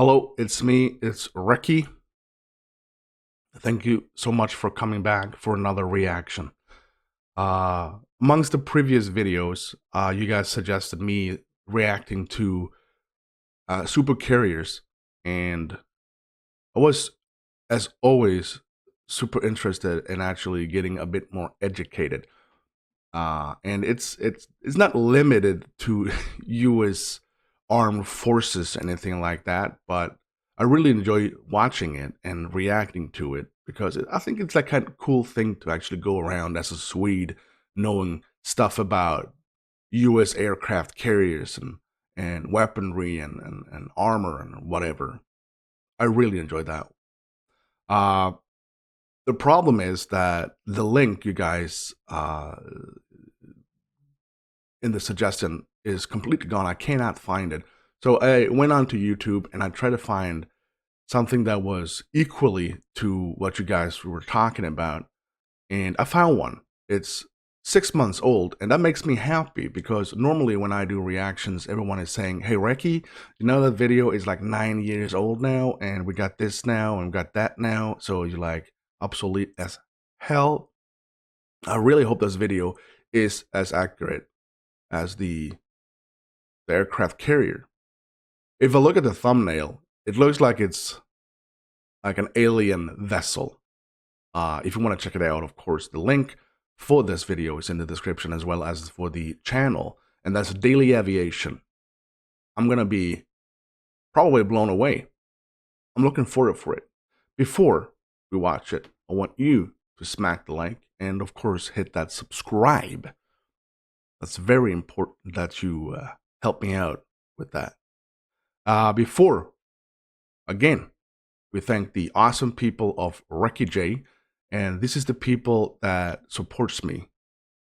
Hello, it's me, it's Recky. Thank you so much for coming back for another reaction. Amongst the previous videos, you guys suggested me reacting to super carriers, and I was, as always, super interested in actually getting a bit more educated. And it's not limited to U.S. armed forces, anything like that, but I really enjoy watching it and reacting to it because I think it's that kind of cool thing to actually go around as a Swede knowing stuff about U.S. aircraft carriers and weaponry and armor and whatever. I really enjoy that. Uh, the problem is that the link you guys in the suggestion is completely gone. I cannot find it. So I went on to YouTube and I tried to find something that was equally to what you guys were talking about. And I found one. It's 6 months old, and that makes me happy because normally when I do reactions, everyone is saying, hey, Recky, you know that video is like 9 years old now, and we got this now, and we got that now. So you're like obsolete as hell. I really hope this video is as accurate as the aircraft carrier. If I look at the thumbnail, it looks like it's like an alien vessel. If you want to check it out, of course, the link for this video is in the description as well as for the channel, and that's Daily Aviation. I'm going to be probably blown away. I'm looking forward for it. Before we watch it, I want you to smack the like and, of course, hit that subscribe. That's very important that you help me out with that. Before, again, we thank the awesome people of Recky J, and this is the people that supports me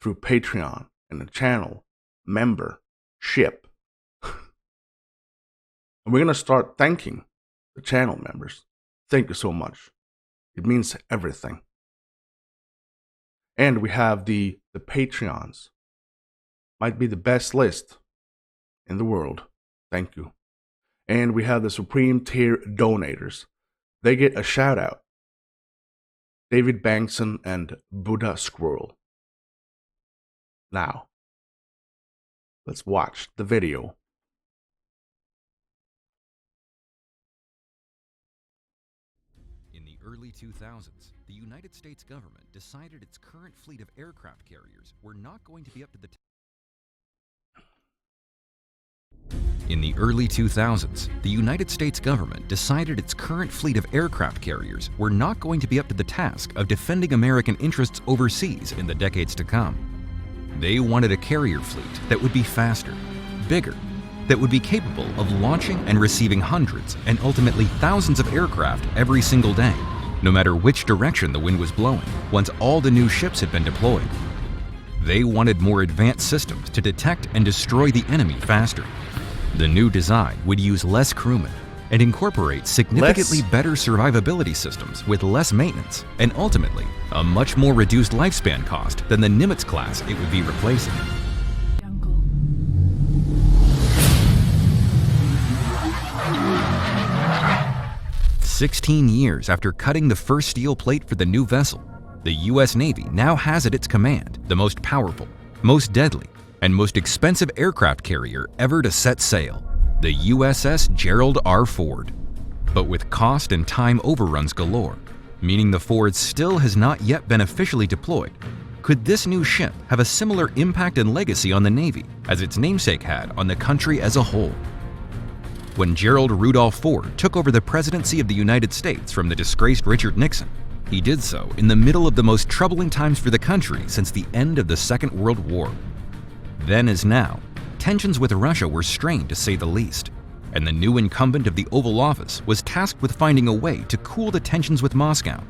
through Patreon and the channel membership. And we're going to start thanking the channel members. Thank you so much. It means everything. And we have the Patreons. Might be the best list in the world. Thank you. And we have the Supreme Tier Donators. They get a shout out. David Bangtson and buddasquirrel. Now, let's watch the video. In the early 2000s, the United States government decided its current fleet of aircraft carriers were not going to be up to the In the early 2000s, the United States government decided its current fleet of aircraft carriers were not going to be up to the task of defending American interests overseas in the decades to come. They wanted a carrier fleet that would be faster, bigger, that would be capable of launching and receiving hundreds and ultimately thousands of aircraft every single day, no matter which direction the wind was blowing, once all the new ships had been deployed. They wanted more advanced systems to detect and destroy the enemy faster. The new design would use less crewmen and incorporate significantly better survivability systems with less maintenance and ultimately a much more reduced lifespan cost than the Nimitz class it would be replacing. 16 years after cutting the first steel plate for the new vessel, the U.S. Navy now has at its command the most powerful, most deadly, and most expensive aircraft carrier ever to set sail, the USS Gerald R. Ford. But with cost and time overruns galore, meaning the Ford still has not yet been officially deployed, could this new ship have a similar impact and legacy on the Navy as its namesake had on the country as a whole? When Gerald Rudolph Ford took over the presidency of the United States from the disgraced Richard Nixon, he did so in the middle of the most troubling times for the country since the end of the Second World War. Then as now, tensions with Russia were strained to say the least, and the new incumbent of the Oval Office was tasked with finding a way to cool the tensions with Moscow,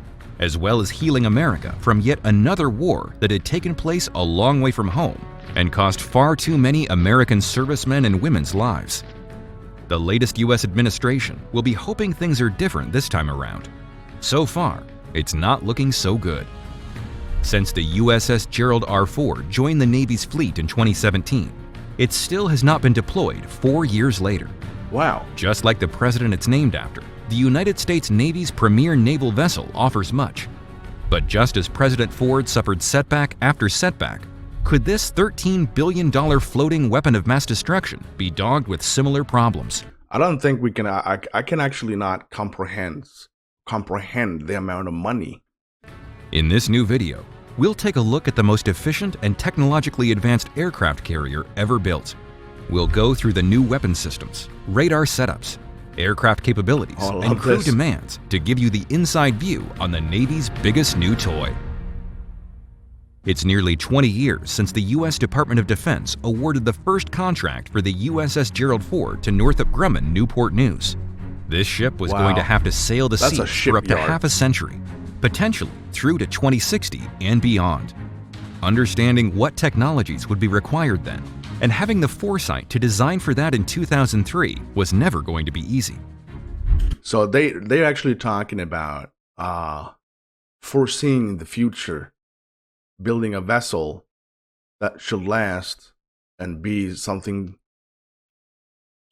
as well as healing America from yet another war that had taken place a long way from home and cost far too many American servicemen and women's lives. The latest U.S. administration will be hoping things are different this time around. So far, it's not looking so good. Since the USS Gerald R. Ford joined the Navy's fleet in 2017, it still has not been deployed 4 years later. Wow. Just like the president it's named after, the United States Navy's premier naval vessel offers much. But just as President Ford suffered setback after setback, could this $13 billion floating weapon of mass destruction be dogged with similar problems? I don't think we can. I can actually not comprehend the amount of money. In this new video, we'll take a look at the most efficient and technologically advanced aircraft carrier ever built. We'll go through the new weapon systems, radar setups, aircraft capabilities, and crew demands to give you the inside view on the Navy's biggest new toy. It's nearly 20 years since the U.S. Department of Defense awarded the first contract for the USS Gerald Ford to Northrop Grumman Newport News. This ship was going to have to sail the seas for up to half a century, potentially through to 2060 and beyond. Understanding what technologies would be required then, and having the foresight to design for that in 2003 was never going to be easy. So they're actually talking about foreseeing the future, building a vessel that should last and be something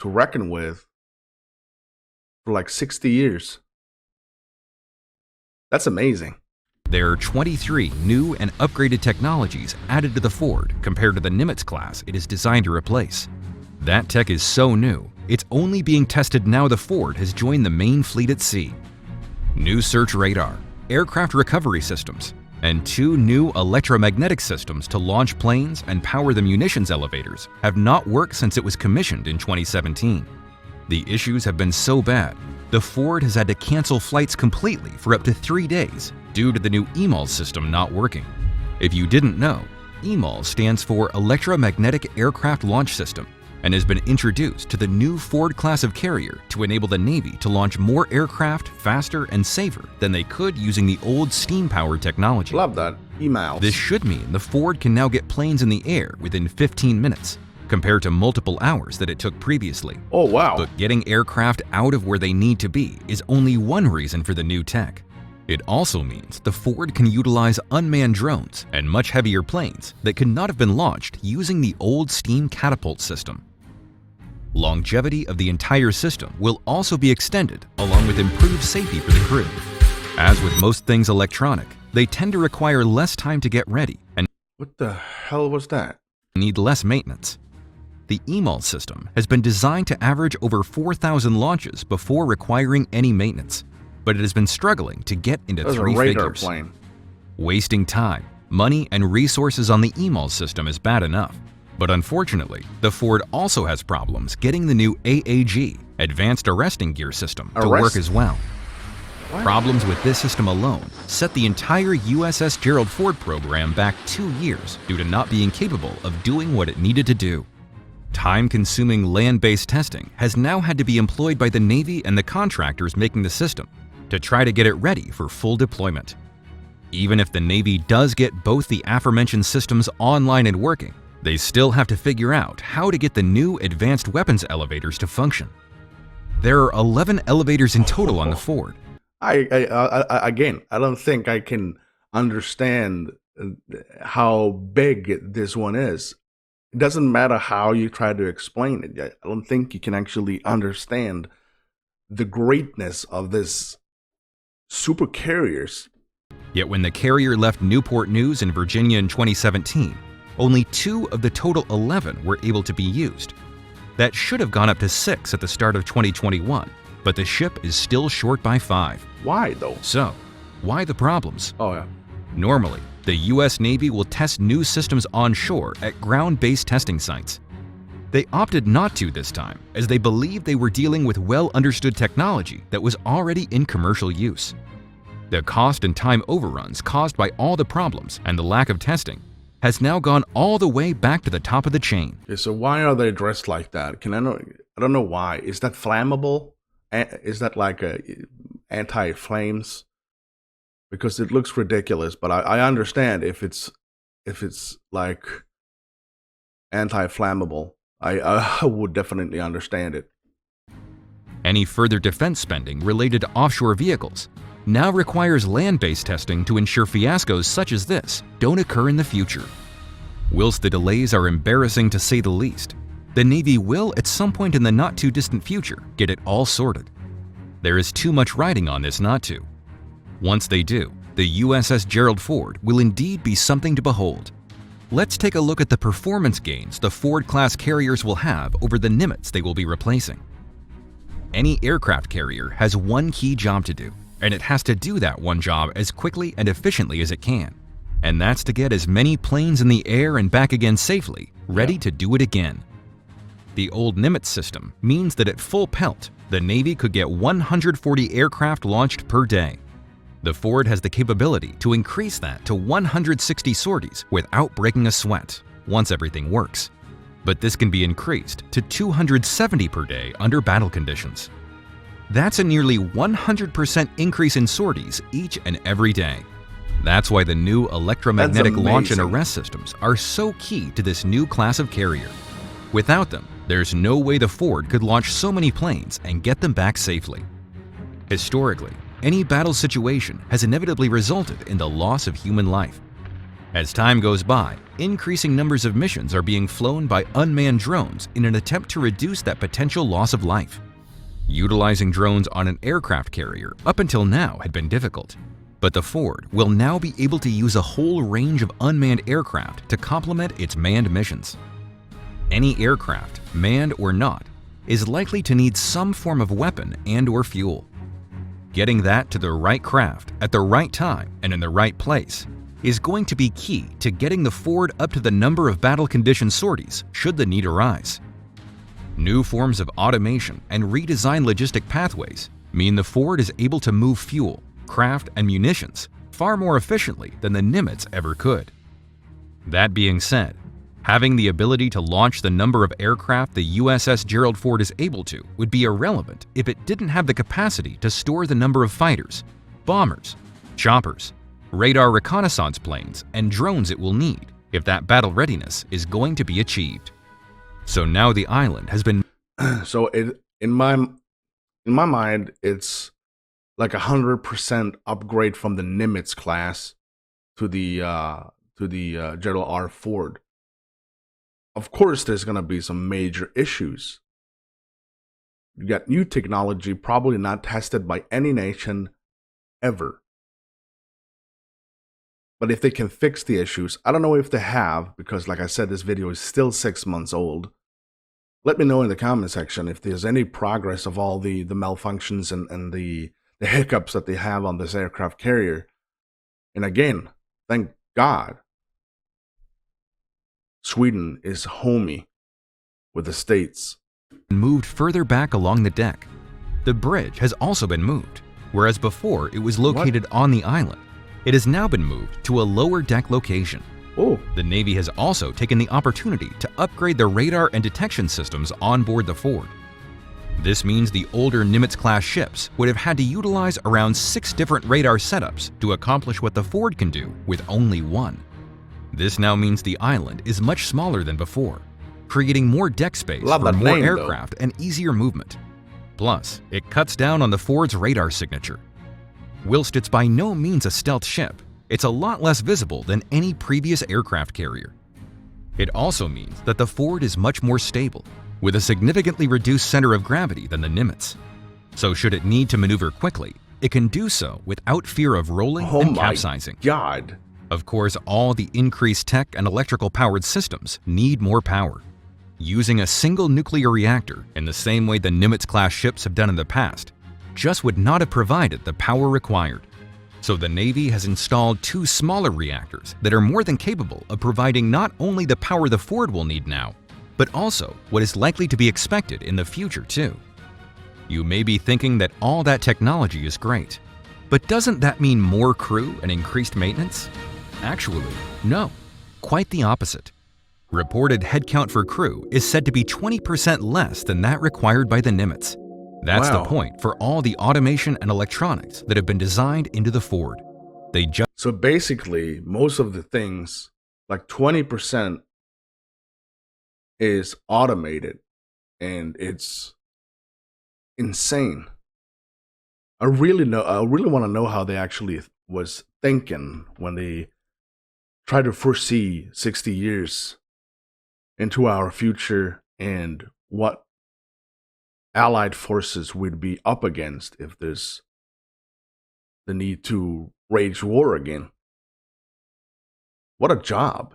to reckon with for like 60 years. That's amazing. There are 23 new and upgraded technologies added to the Ford compared to the Nimitz class it is designed to replace. That tech is so new, it's only being tested now the Ford has joined the main fleet at sea. New search radar, aircraft recovery systems, and 2 new electromagnetic systems to launch planes and power the munitions elevators have not worked since it was commissioned in 2017. The issues have been so bad, the Ford has had to cancel flights completely for up to 3 days due to the new EMALS system not working. If you didn't know, EMALS stands for Electromagnetic Aircraft Launch System and has been introduced to the new Ford class of carrier to enable the Navy to launch more aircraft faster and safer than they could using the old steam-powered technology. Love that. EMALS. This should mean the Ford can now get planes in the air within 15 minutes, compared to multiple hours that it took previously. Oh, wow. But getting aircraft out of where they need to be is only one reason for the new tech. It also means the Ford can utilize unmanned drones and much heavier planes that could not have been launched using the old steam catapult system. Longevity of the entire system will also be extended, along with improved safety for the crew. As with most things electronic, they tend to require less time to get ready and what the hell was that? Need less maintenance. The EMALS system has been designed to average over 4,000 launches before requiring any maintenance, but it has been struggling to get into three figures. Plane. Wasting time, money, and resources on the EMALS system is bad enough. But unfortunately, the Ford also has problems getting the new AAG, Advanced Arresting Gear System, to work as well. What? Problems with this system alone set the entire USS Gerald Ford program back 2 years due to not being capable of doing what it needed to do. Time-consuming land-based testing has now had to be employed by the Navy and the contractors making the system to try to get it ready for full deployment. Even if the Navy does get both the aforementioned systems online and working, they still have to figure out how to get the new advanced weapons elevators to function. There are 11 elevators in total on the Ford. Again, I don't think I can understand how big this one is. It doesn't matter how you try to explain it. I don't think you can actually understand the greatness of this super carriers. Yet when the carrier left Newport News in Virginia in 2017, only 2 of the total 11 were able to be used. That should have gone up to 6 at the start of 2021, but the ship is still short by 5. Why though? So, why the problems? Oh yeah. Normally, the US Navy will test new systems onshore at ground-based testing sites. They opted not to this time, as they believed they were dealing with well-understood technology that was already in commercial use. The cost and time overruns caused by all the problems and the lack of testing has now gone all the way back to the top of the chain. Okay, so why are they dressed like that? I don't know why. Is that flammable? Is that like a anti-flames? Because it looks ridiculous, but I understand if it's like anti-flammable. I would definitely understand it. Any further defense spending related to offshore vehicles now requires land-based testing to ensure fiascos such as this don't occur in the future. Whilst the delays are embarrassing to say the least, the Navy will, at some point in the not-too-distant future, get it all sorted. There is too much riding on this not to. Once they do, the USS Gerald Ford will indeed be something to behold. Let's take a look at the performance gains the Ford-class carriers will have over the Nimitz they will be replacing. Any aircraft carrier has one key job to do, and it has to do that one job as quickly and efficiently as it can. And that's to get as many planes in the air and back again safely, ready to do it again. The old Nimitz system means that at full pelt, the Navy could get 140 aircraft launched per day. The Ford has the capability to increase that to 160 sorties without breaking a sweat, once everything works. But this can be increased to 270 per day under battle conditions. That's a nearly 100% increase in sorties each and every day. That's why the new electromagnetic launch and arrest systems are so key to this new class of carrier. Without them, there's no way the Ford could launch so many planes and get them back safely. Historically, any battle situation has inevitably resulted in the loss of human life. As time goes by, increasing numbers of missions are being flown by unmanned drones in an attempt to reduce that potential loss of life. Utilizing drones on an aircraft carrier up until now had been difficult, but the Ford will now be able to use a whole range of unmanned aircraft to complement its manned missions. Any aircraft, manned or not, is likely to need some form of weapon and/or fuel. Getting that to the right craft at the right time and in the right place is going to be key to getting the Ford up to the number of battle condition sorties should the need arise. New forms of automation and redesigned logistic pathways mean the Ford is able to move fuel, craft, and munitions far more efficiently than the Nimitz ever could. That being said, having the ability to launch the number of aircraft the USS Gerald Ford is able to would be irrelevant if it didn't have the capacity to store the number of fighters, bombers, choppers, radar reconnaissance planes, and drones it will need if that battle readiness is going to be achieved. So now the island has been... So in my mind, it's like 100% upgrade from the Nimitz class to the Gerald R. Ford. Of course, there's going to be some major issues. You got new technology probably not tested by any nation ever. But if they can fix the issues, I don't know if they have, because like I said, this video is still 6 months old. Let me know in the comment section if there's any progress of all the malfunctions and the hiccups that they have on this aircraft carrier. And again, thank God, Sweden is homey with the States. Moved further back along the deck. The bridge has also been moved, whereas before it was located on the island. It has now been moved to a lower deck location. Oh. The Navy has also taken the opportunity to upgrade the radar and detection systems on board the Ford. This means the older Nimitz-class ships would have had to utilize around 6 different radar setups to accomplish what the Ford can do with only one. This now means the island is much smaller than before, creating more deck space for more aircraft and easier movement. Plus, it cuts down on the Ford's radar signature. Whilst it's by no means a stealth ship, it's a lot less visible than any previous aircraft carrier. It also means that the Ford is much more stable, with a significantly reduced center of gravity than the Nimitz. So should it need to maneuver quickly, it can do so without fear of rolling and capsizing. God. Of course, all the increased tech and electrical powered systems need more power. Using a single nuclear reactor in the same way the Nimitz-class ships have done in the past just would not have provided the power required. So the Navy has installed 2 smaller reactors that are more than capable of providing not only the power the Ford will need now, but also what is likely to be expected in the future too. You may be thinking that all that technology is great, but doesn't that mean more crew and increased maintenance? Actually, no, quite the opposite. Reported headcount for crew is said to be 20% less than that required by the Nimitz. That's the point for all the automation and electronics that have been designed into the Ford. So basically, most of the things, like 20%, is automated, and it's insane. I really want to know how they actually was thinking when they tried to foresee 60 years into our future and what allied forces we'd be up against if there's the need to wage war again. What a job.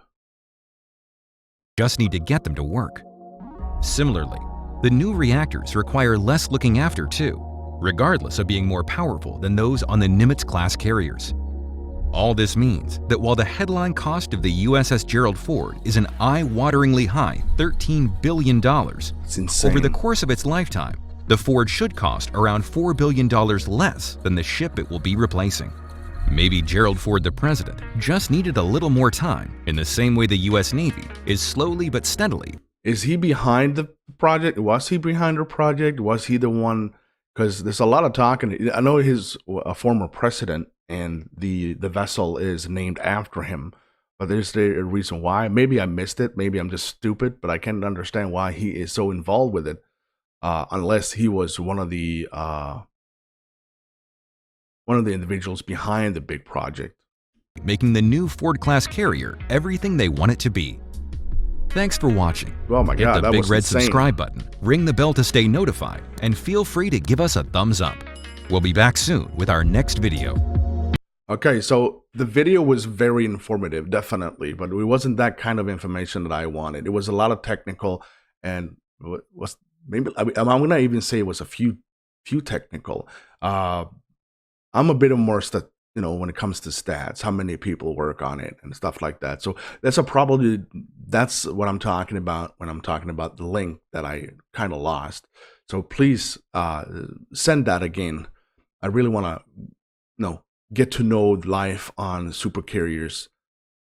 Just need to get them to work. Similarly, the new reactors require less looking after too, regardless of being more powerful than those on the Nimitz-class carriers. All this means that while the headline cost of the USS Gerald Ford is an eye-wateringly high $13 billion, It's insane. over the course of its lifetime, the Ford should cost around $4 billion less than the ship it will be replacing. Maybe Gerald Ford, the president, just needed a little more time in the same way the US Navy is slowly but steadily. Is he behind the project? Was he behind the project? Was he the one? Because there's a lot of talking. I know he's a former president, and the vessel is named after him. But there's a reason why. Maybe I missed it. Maybe I'm just stupid. But I can't understand why he is so involved with it, unless he was one of the individuals behind the big project, making the new Ford-class carrier everything they want it to be. Thanks for watching. Oh my God, hit the that big was red insane. subscribe button, ring the bell to stay notified, and feel free to give us a thumbs up. We'll be back soon with our next video. Okay, so the video was very informative, definitely, but it wasn't that kind of information that I wanted. It was a lot of technical, and was maybe I'm gonna even say it was a few technical. I'm a bit of more when it comes to stats, how many people work on it and stuff like that. So that's what I'm talking about when I'm talking about the link that I kind of lost. So please send that again. I really want to get to know life on super carriers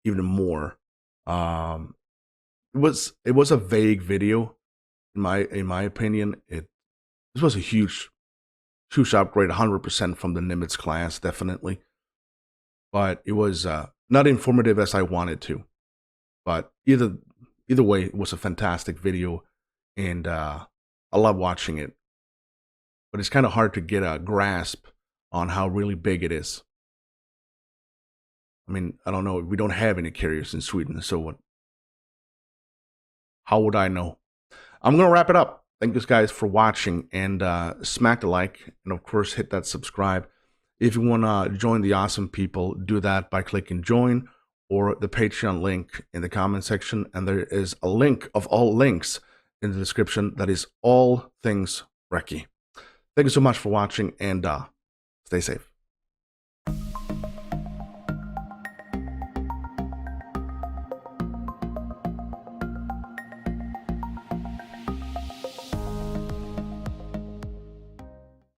even more. It was a vague video in my opinion. This was a huge upgrade, 100% from the Nimitz class, definitely. But it was not informative as I wanted to. But either way, it was a fantastic video, and I love watching it. But it's kind of hard to get a grasp on how really big it is. I mean, I don't know. We don't have any carriers in Sweden, so what? How would I know? I'm gonna wrap it up. Thank you guys for watching, and smack the like, and of course hit that subscribe. If you want to join the awesome people, do that by clicking join or the Patreon link in the comment section. And there is a link of all links in the description that is all things Recky. Thank you so much for watching, and stay safe.